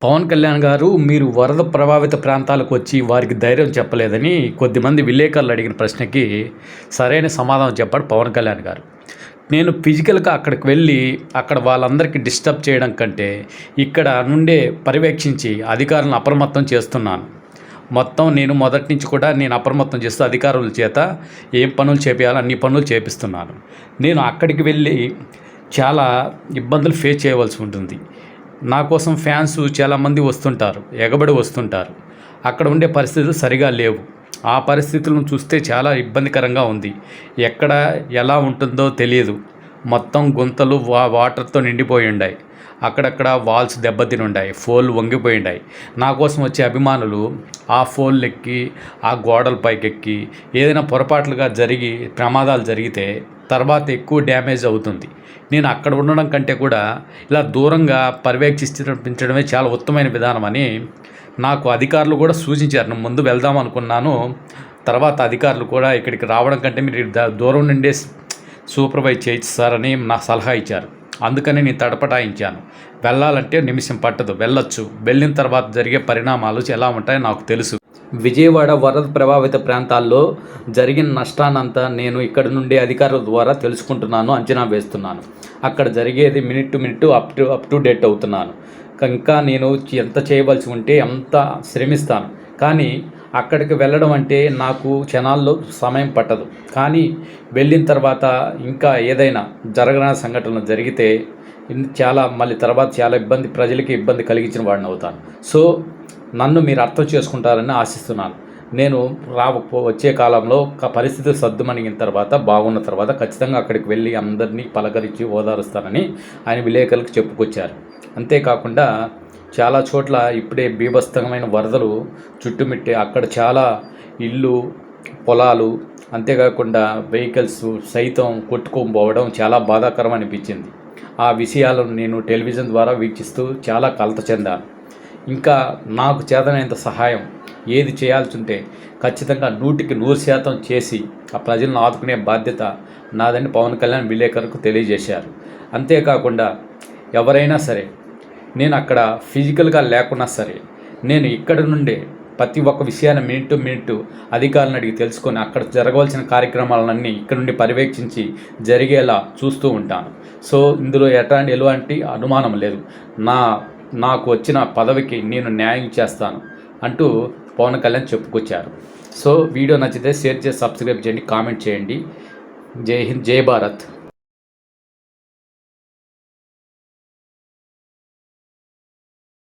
పవన్ కళ్యాణ్ గారు మీరు వరద ప్రభావిత ప్రాంతాలకు వచ్చి వారికి ధైర్యం చెప్పలేదని కొద్దిమంది విలేకరులు అడిగిన ప్రశ్నకి సరైన సమాధానం చెప్పాడు పవన్ కళ్యాణ్ గారు. నేను ఫిజికల్గా అక్కడికి వెళ్ళి అక్కడ వాళ్ళందరికీ డిస్టర్బ్ చేయడం కంటే ఇక్కడ నుండే పర్యవేక్షించి అధికారులను అప్రమత్తం చేస్తున్నాను. మొత్తం నేను మొదటి నుంచి కూడా నేను అప్రమత్తం చేస్తూ అధికారుల చేత ఏం పనులు చేపియాలో అన్ని పనులు చేపిస్తున్నాను. నేను అక్కడికి వెళ్ళి చాలా ఇబ్బందులు ఫేస్ చేయవలసి ఉంటుంది. నా కోసం ఫ్యాన్స్ చాలామంది వస్తుంటారు, ఎగబడి వస్తుంటారు. అక్కడ ఉండే పరిస్థితులు సరిగా లేవు. ఆ పరిస్థితులను చూస్తే చాలా ఇబ్బందికరంగా ఉంది. ఎక్కడ ఎలా ఉంటుందో తెలియదు. మొత్తం గుంతలు వాటర్తో నిండిపోయి ఉన్నాయి. అక్కడక్కడ వాల్స్ దెబ్బతిని ఉన్నాయి, ఫోన్లు వంగిపోయి ఉన్నాయి. నా కోసం వచ్చే అభిమానులు ఆ ఫోన్లు ఎక్కి ఆ గోడల పైకెక్కి ఏదైనా పొరపాట్లుగా జరిగి ప్రమాదాలు జరిగితే తర్వాత ఎక్కువ డ్యామేజ్ అవుతుంది. నేను అక్కడ ఉండడం కంటే కూడా ఇలా దూరంగా పర్యవేక్షించడమే చాలా ఉత్తమమైన విధానం అని నాకు అధికారులు కూడా సూచించారు. నేను ముందు వెళ్దాం అనుకున్నాను, తర్వాత అధికారులు కూడా ఇక్కడికి రావడం కంటే మీరు దూరం నుండే సూపర్వైజ్ చేయిస్తారని నాకు సలహా ఇచ్చారు. అందుకని నేను తడపటాయించాను. వెళ్ళాలంటే నిమిషం పట్టదు, వెళ్ళొచ్చు. వెళ్ళిన తర్వాత జరిగే పరిణామాలు ఎలా ఉంటాయో నాకు తెలుసు. విజయవాడ వరద ప్రభావిత ప్రాంతాల్లో జరిగిన నష్టాన్నంతా నేను ఇక్కడ నుండి అధికారుల ద్వారా తెలుసుకుంటున్నాను, అంచనా వేస్తున్నాను. అక్కడ జరిగేది minute to minute up to date అవుతున్నాను. ఇంకా నేను ఎంత చేయవలసి ఉంటే అంత శ్రమిస్తాను. కానీ అక్కడికి వెళ్ళడం అంటే నాకు క్షణాల్లో సమయం పట్టదు. కానీ వెళ్ళిన తర్వాత ఇంకా ఏదైనా జరగని సంఘటనలు జరిగితే మళ్ళీ తర్వాత చాలా ప్రజలకి ఇబ్బంది కలిగించిన వాడిని అవుతాను. సో నన్ను మీరు అర్థం చేసుకుంటారని ఆశిస్తున్నాను. నేను వచ్చే కాలంలో పరిస్థితులు సర్దుమణిగిన తర్వాత బాగున్న తర్వాత ఖచ్చితంగా అక్కడికి వెళ్ళి అందరినీ పలకరించి ఓదారుస్తానని ఆయన విలేకరులకు చెప్పుకొచ్చారు. అంతేకాకుండా చాలా చోట్ల ఇప్పుడే బీభత్సమైన వరదలు చుట్టుమిట్టే అక్కడ చాలా ఇళ్ళు, పొలాలు, అంతేకాకుండా వెహికల్స్ సైతం కొట్టుకోపోవడం చాలా బాధాకరం అనిపించింది. ఆ విషయాలను నేను టెలివిజన్ ద్వారా వీక్షిస్తూ చాలా కలత చెందాను. ఇంకా నాకు చేతనైనంత సహాయం ఏది చేయాల్సి ఉంటే ఖచ్చితంగా 100% చేసి ఆ ప్రజలను ఆదుకునే బాధ్యత నాదని పవన్ కళ్యాణ్ విలేకరులకు తెలియజేశారు. అంతేకాకుండా ఎవరైనా సరే నేను అక్కడ ఫిజికల్గా లేకున్నా సరే నేను ఇక్కడ నుండే ప్రతి ఒక్క విషయాన్ని మినిట్ టు మినిట్ అధికారులను అడిగి తెలుసుకొని అక్కడ జరగవలసిన కార్యక్రమాలన్నీ ఇక్కడ నుండి పర్యవేక్షించి జరిగేలా చూస్తూ ఉంటాను. సో ఇందులో ఎలాంటి అనుమానం లేదు. నాకు వచ్చిన పదవికి నేను న్యాయం చేస్తాను అంటూ పవన్ కళ్యాణ్ చెప్పుకొచ్చారు. సో వీడియో నచ్చితే షేర్ చేసి సబ్స్క్రైబ్ చేయండి, కామెంట్ చేయండి. జై హింద్, జై భారత్.